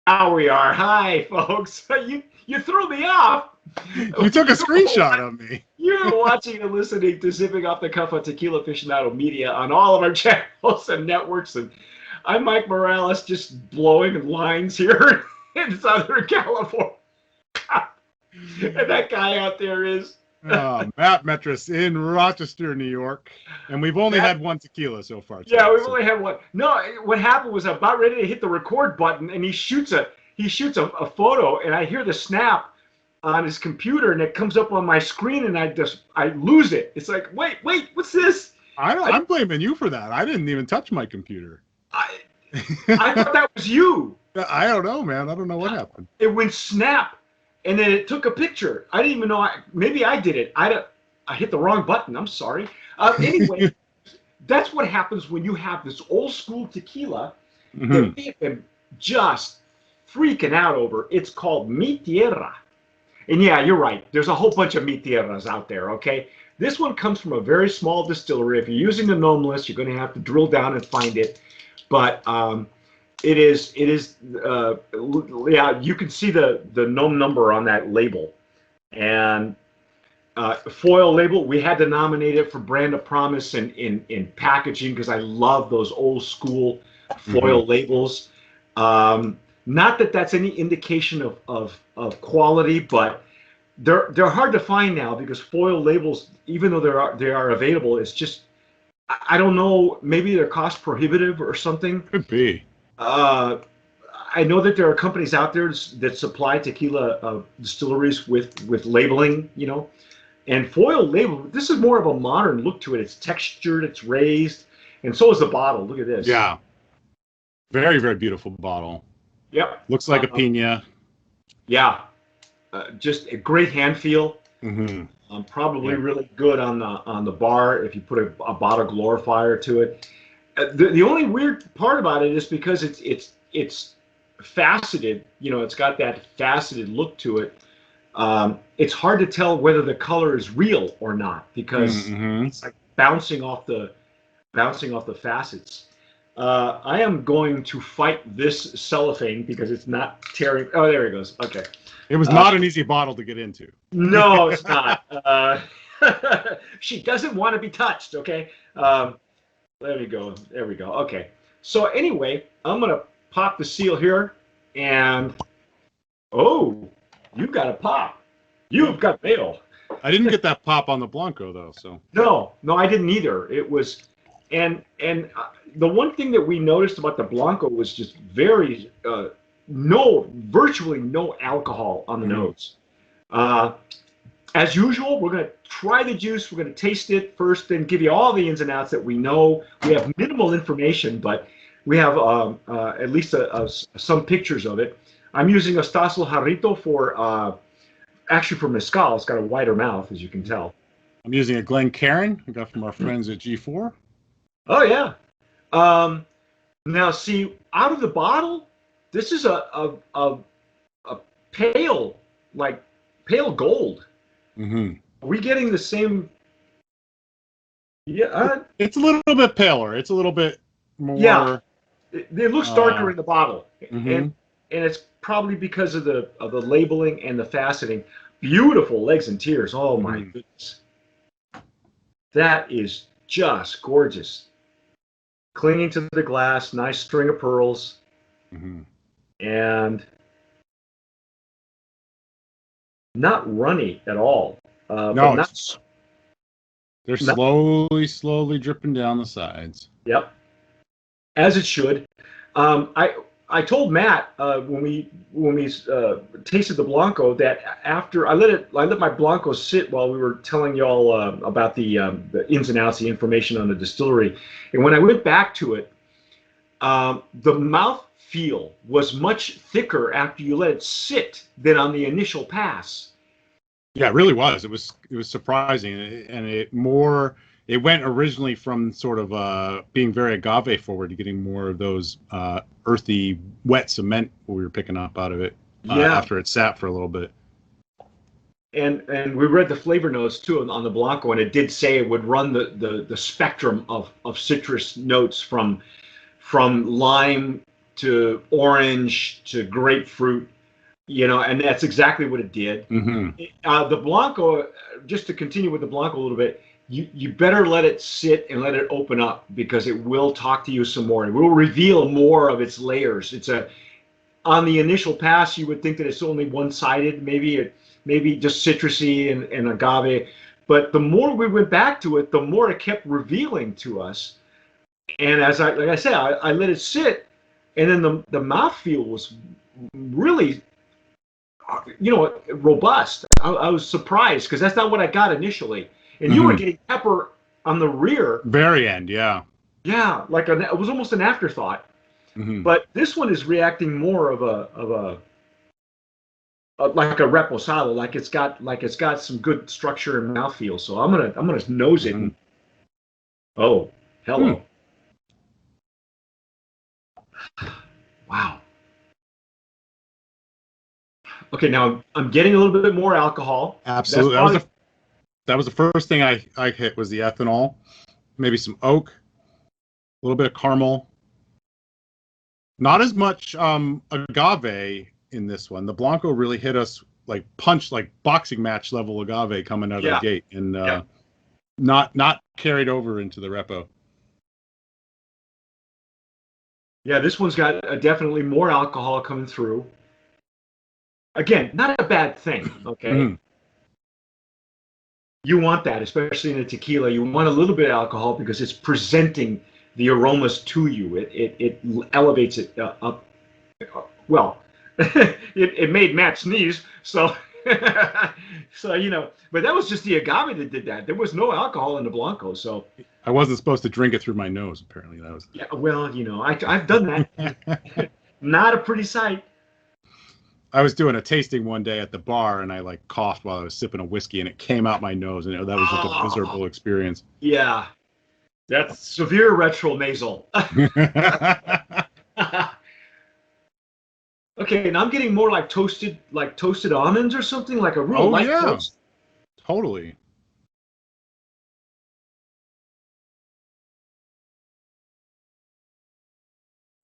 Now we are. Hi, folks. You threw me off. You took a screenshot of me. You're watching and listening to Zipping Off the Cuff on Tequila Aficionado Media on all of our channels and networks. And I'm Mike Morales, just blowing lines here in Southern California. And that guy out there is Matt Metris in Rochester, New York. And we've only had one tequila so far. Yeah, we've only had one. No, what happened was I'm about ready to hit the record button, and he shoots a photo, and I hear the snap on his computer, and it comes up on my screen, and I lose it. It's like, wait, what's this? I'm blaming you for that. I didn't even touch my computer. I thought that was you. I don't know, man. I don't know what happened. It went snap, and then it took a picture. I didn't even know. Maybe I did it. I hit the wrong button. I'm sorry. Anyway, that's what happens when you have this old school tequila that we have been just freaking out over. It's called Mi Tierra. And yeah, you're right. There's a whole bunch of Mi Tierras out there, okay? This one comes from a very small distillery. If you're using the gnome list, you're going to have to drill down and find it. But it is yeah, you can see the gnome number on that label. And foil label, we had to nominate it for brand of promise in packaging because I love those old school foil labels. Not that that's any indication of quality, but they're hard to find now because foil labels, even though they are available, it's just, I don't know, maybe they're cost prohibitive or something. Could be. I know that there are companies out there that supply tequila distilleries with labeling, you know, and foil label. This is more of a modern look to it. It's textured, it's raised, and so is the bottle. Look at this. Yeah. Very, very beautiful bottle. Yep. Looks like a pina. Yeah. Just a great hand feel. Probably Yeah. really good on the bar if you put a bottle glorifier to it. The only weird part about it is because it's faceted. You know, it's got that faceted look to it. It's hard to tell whether the color is real or not because it's like bouncing off the facets. I am going to fight this cellophane because it's not tearing. Oh, there it goes. Okay. It was not an easy bottle to get into. No, it's not. She doesn't want to be touched. Okay. There we go. There we go. Okay. So anyway, I'm gonna pop the seal here, and oh, you've got a pop. You've got mail. I didn't get that pop on the Blanco though. So No, I didn't either. It was, and the one thing that we noticed about the Blanco was just very virtually no alcohol on the nose. As usual, we're going to try the juice. We're going to taste it first, then give you all the ins and outs that we know. We have minimal information, but we have at least some pictures of it. I'm using a Stasel Jarrito for mezcal. It's got a wider mouth, as you can tell. I'm using a Glencairn I got from our friends at G4. Oh yeah. Now see, out of the bottle, this is a pale, like pale gold. Are we getting the same? Yeah. It's a little bit paler. It's a little bit more. Yeah. It looks darker in the bottle, and it's probably because of the labeling and the faceting. Beautiful legs and tears. Oh my goodness. That is just gorgeous. Clinging to the glass, nice string of pearls, and not runny at all. No, they're slowly dripping down the sides. Yep, as it should. I told Matt when we tasted the Blanco that after I let my Blanco sit while we were telling y'all about the ins and outs, the information on the distillery, and when I went back to it, the mouth feel was much thicker after you let it sit than on the initial pass. Yeah, it really was. It was surprising, and it went originally from sort of being very agave forward to getting more of those earthy, wet cement we were picking up out of it after it sat for a little bit. And we read the flavor notes too on the Blanco, and it did say it would run the spectrum of citrus notes from lime to orange to grapefruit, and that's exactly what it did. The Blanco, just to continue with the Blanco a little bit, you better let it sit and let it open up, because it will talk to you some more. It will reveal more of its layers. On the initial pass, you would think that it's only one-sided, maybe just citrusy and agave. But the more we went back to it, the more it kept revealing to us. And like I said, I let it sit, and then the mouthfeel was really, robust. I was surprised, because that's not what I got initially. And you were getting pepper on the rear. Very end, yeah. Yeah, it was almost an afterthought. But this one is reacting more of a like a reposado, like it's got some good structure and mouthfeel. So I'm gonna nose it. Oh, hello. Wow. Okay, now I'm getting a little bit more alcohol. Absolutely. That was the first thing I hit, was the ethanol, maybe some oak, a little bit of caramel. Not as much agave in this one. The Blanco really hit us like boxing match level agave coming out of the gate, and not carried over into the Repo. Yeah, this one's got definitely more alcohol coming through. Again, not a bad thing, okay? You want that, especially in a tequila. You want a little bit of alcohol, because it's presenting the aromas to you. It elevates it up. Well, it made Matt sneeze, so but that was just the agave that did that. There was no alcohol in the Blanco, so I wasn't supposed to drink it through my nose. Apparently, that was. Yeah, well, I've done that. Not a pretty sight. I was doing a tasting one day at the bar, and I coughed while I was sipping a whiskey, and it came out my nose, and that was just a miserable experience. Yeah, that's severe retronasal. Okay, and I'm getting more like toasted almonds or something, like a real light toast. Totally.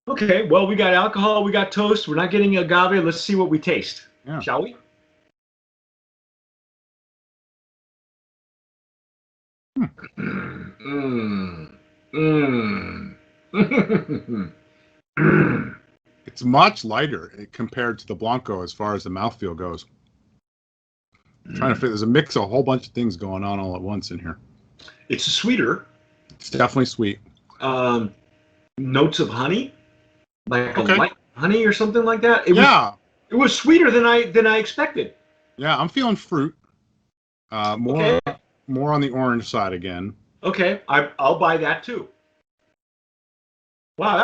Okay, well, we got alcohol, we got toast, we're not getting agave. Let's see what we taste, shall we? It's much lighter compared to the Blanco as far as the mouthfeel goes. I'm trying to fit. There's a mix of a whole bunch of things going on all at once in here. It's sweeter. It's definitely sweet. Notes of honey, like a light honey or something like that. It was sweeter than I expected. Yeah, I'm feeling fruit. More on the orange side again. Okay, I'll buy that too. Wow,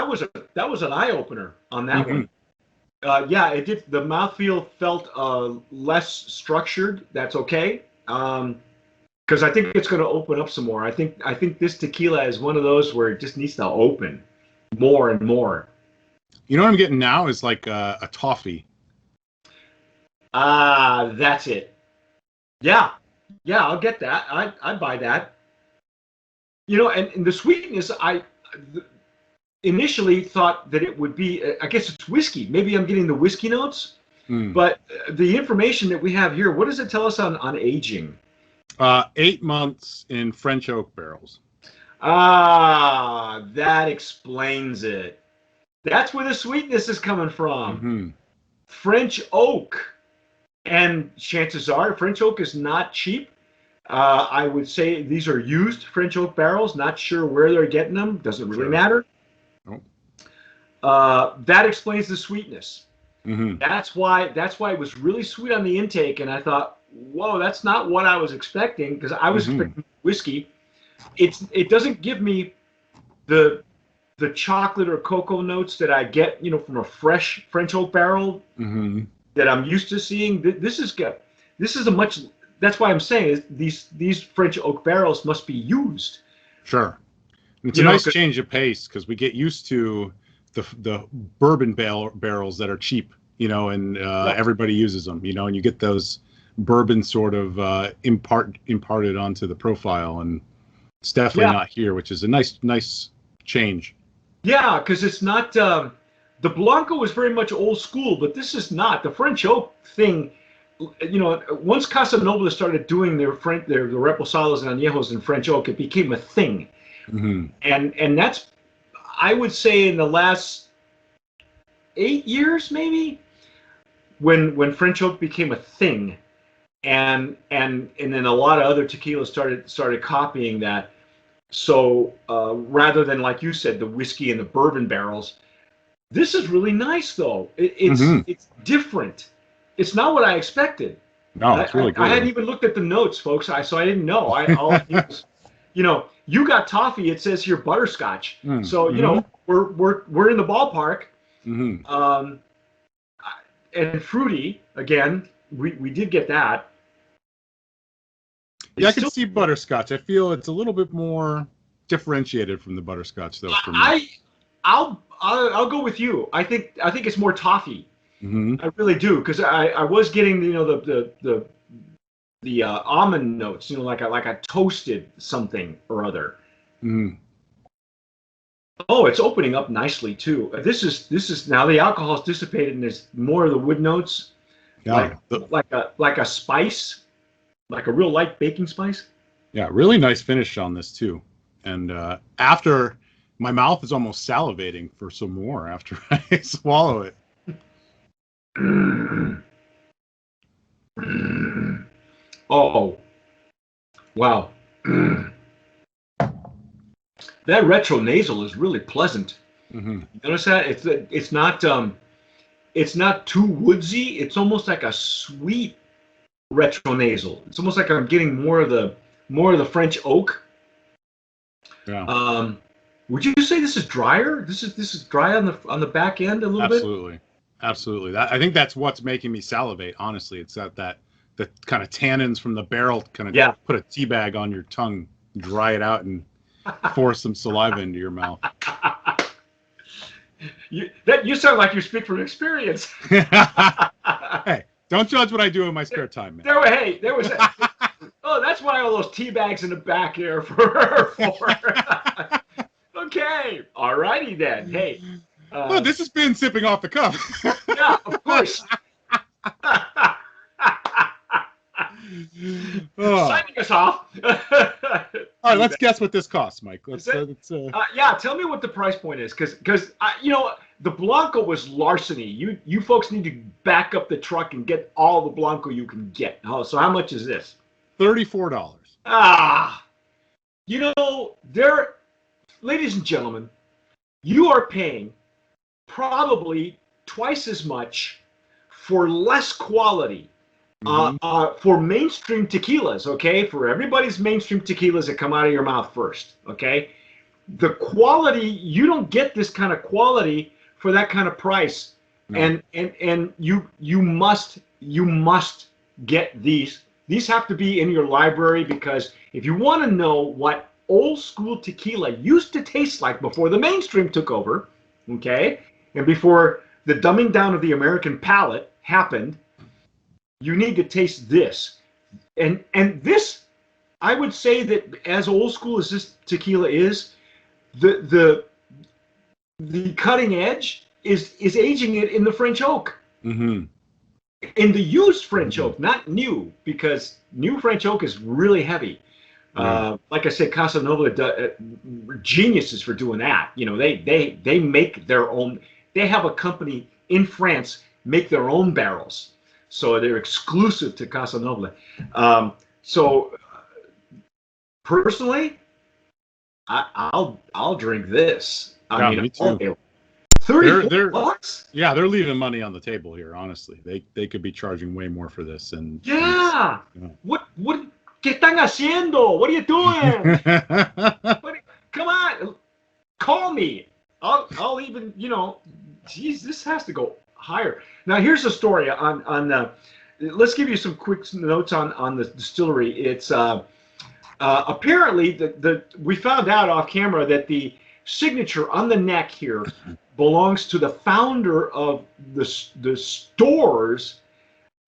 that was an eye opener on that one. Yeah, it did. The mouthfeel felt less structured. That's okay, because I think it's going to open up some more. I think this tequila is one of those where it just needs to open more and more. You know what I'm getting now is like a toffee. That's it. Yeah, I'll get that. I'd buy that. And the sweetness, I initially thought that it would be, I guess it's whiskey. Maybe I'm getting the whiskey notes. But the information that we have here, what does it tell us on aging? 8 months in French oak barrels. That explains it. That's where the sweetness is coming from. French oak. And chances are, French oak is not cheap. I would say these are used French oak barrels. Not sure where they're getting them. Doesn't really matter. That explains the sweetness. That's why it was really sweet on the intake, and I thought, whoa, that's not what I was expecting, because I was expecting whiskey. It doesn't give me the chocolate or cocoa notes that I get, from a fresh French oak barrel that I'm used to seeing. This is good. This is a much. That's why I'm saying these French oak barrels must be used. Sure, it's a nice change of pace, because we get used to the bourbon barrels that are cheap, and everybody uses them, and you get those bourbon sort of imparted onto the profile, and it's definitely not here, which is a nice change. Yeah, because it's not the Blanco is very much old school, but this is not. The French oak thing, once Casa Noble started doing the Reposados and Añejos in French oak, it became a thing. Mm-hmm. And that's, I would say, in the last 8 years, maybe, when French oak became a thing, and then a lot of other tequilas started copying that. So rather than, like you said, the whiskey and the bourbon barrels, this is really nice though. It's different. It's not what I expected. No, it's really good. I hadn't even looked at the notes, folks. So I didn't know. All I knew was, you got toffee. It says here butterscotch. So we're in the ballpark. Mm-hmm. And fruity again. We did get that. Yeah, I can see butterscotch. I feel it's a little bit more differentiated from the butterscotch, though. For me, I'll go with you. I think it's more toffee. Mm-hmm. I really do, because I was getting the almond notes, like a toasted something or other. Mm-hmm. Oh, it's opening up nicely too. This is now the alcohol's dissipated and there's more of the wood notes, yeah, like a spice. Like a real light baking spice. Yeah, really nice finish on this too. And after, my mouth is almost salivating for some more after I swallow it. Oh, wow. That retro nasal is really pleasant. Mm-hmm. You notice that it's not too woodsy. It's almost like a sweet retro nasal. It's almost like I'm getting more of the French oak. Yeah. Would you say this is drier? This is dry on the back end a little bit? Absolutely. I think that's what's making me salivate. Honestly, it's the kind of tannins from the barrel kind of put a tea bag on your tongue, dry it out, and force some saliva into your mouth. You sound like you speak from experience. Hey, don't judge what I do in my spare time, man. There was. Oh, that's why all those tea bags in the back there for. Okay, all righty then. Hey. Well, this has been Sipping Off the Cuff. Yeah, of course. Signing us off. All right, let's guess what this costs, Mike. Yeah, tell me what the price point is, because the Blanco was larceny. You folks need to back up the truck and get all the Blanco you can get. Oh, so how much is this? $34. Ladies and gentlemen, you are paying probably twice as much for less quality. For mainstream tequilas, okay? For everybody's mainstream tequilas that come out of your mouth first, okay? The quality, you don't get this kind of quality for that kind of price. No. And you must get these. These have to be in your library, because if you want to know what old school tequila used to taste like before the mainstream took over, okay? And before the dumbing down of the American palate happened, you need to taste this. And this, I would say that as old school as this tequila is, the cutting edge is aging it in the French oak. Mm-hmm. In the used French oak, not new, because new French oak is really heavy. Like I said, Casa Noble geniuses for doing that. They make their own. They have a company in France make their own barrels. So they're exclusive to Casa Noble. Personally, I'll drink this. Me too. $34? Yeah, they're leaving money on the table here. Honestly, they could be charging way more for this. And what ¿Qué están haciendo? What are you doing? Come on, call me. I'll even geez, this has to go higher. Now here's a story on let's give you some quick notes on the distillery. It's apparently we found out off camera that the signature on the neck here belongs to the founder of the stores.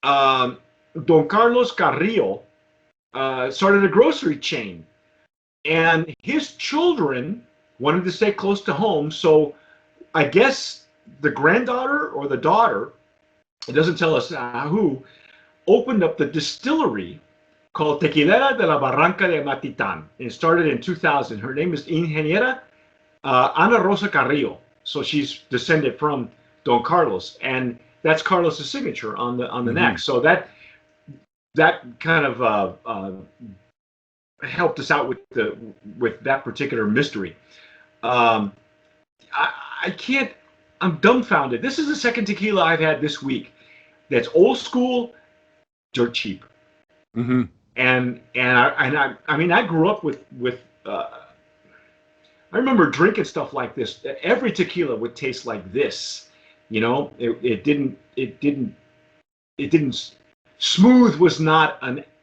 Don Carlos Carrillo started a grocery chain, and his children wanted to stay close to home, so I guess the granddaughter or the daughter, it doesn't tell us who, opened up the distillery called Tequila de la Barranca de Matitan. It started in 2000. Her name is Ingeniera Ana Rosa Carrillo. So she's descended from Don Carlos, and that's Carlos's signature on the neck. So that kind of helped us out with that particular mystery. I can't. I'm dumbfounded. This is the second tequila I've had this week that's old school, dirt cheap. Mm-hmm. And I mean, I grew up with I remember drinking stuff like this. Every tequila would taste like this. You know, it didn't. Smooth was not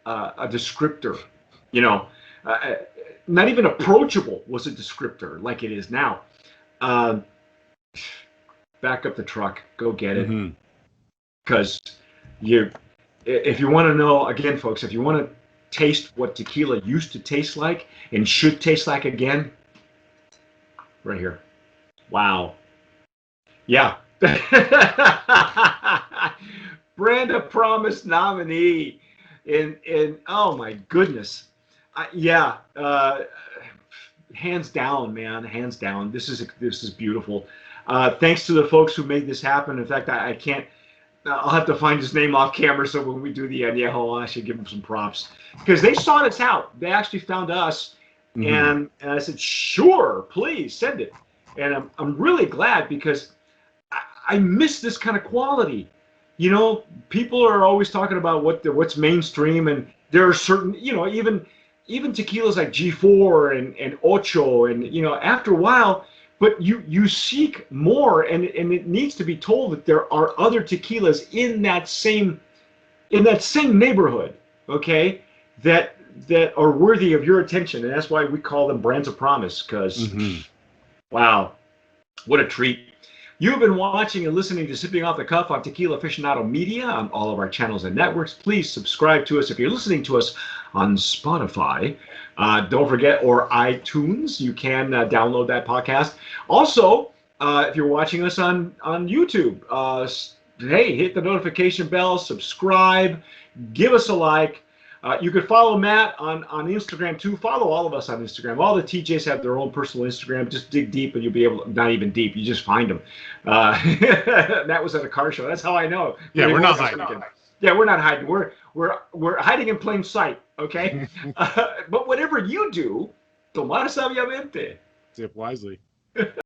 a descriptor. You know, not even approachable was a descriptor like it is now. Back up the truck, go get it, because if you want to know, again, folks, if you want to taste what tequila used to taste like and should taste like again, right here. Wow. Yeah. Brand of Promise nominee in oh my goodness. Yeah. Hands down, man. Hands down. This is beautiful. Thanks to the folks who made this happen. In fact, I can't. I'll have to find his name off camera, so when we do the añejo, I should give him some props because they sought us out. They actually found us, and I said, "Sure, please send it." And I'm really glad because I miss this kind of quality. You know, people are always talking about what's mainstream, and there are certain, you know, even tequilas like G4 and Ocho, and you know, after a while. But you seek more, and it needs to be told that there are other tequilas in that same neighborhood, okay, that are worthy of your attention, and that's why we call them brands of promise. Because, wow, what a treat! You've been watching and listening to Sipping Off the Cuff on Tequila Aficionado Media on all of our channels and networks. Please subscribe to us if you're listening to us on Spotify. Don't forget, or iTunes, you can download that podcast. Also, if you're watching us on YouTube, hey, hit the notification bell, subscribe, give us a like. You could follow Matt on Instagram too. Follow all of us on Instagram. All the TJs have their own personal Instagram. Just dig deep and you'll be able to, not even deep, you just find them. That was at a car show. That's how I know. Yeah, we're not hiding. Yeah, we're not hiding. We're hiding in plain sight, okay? But whatever you do, tomar sabiamente. Sip wisely.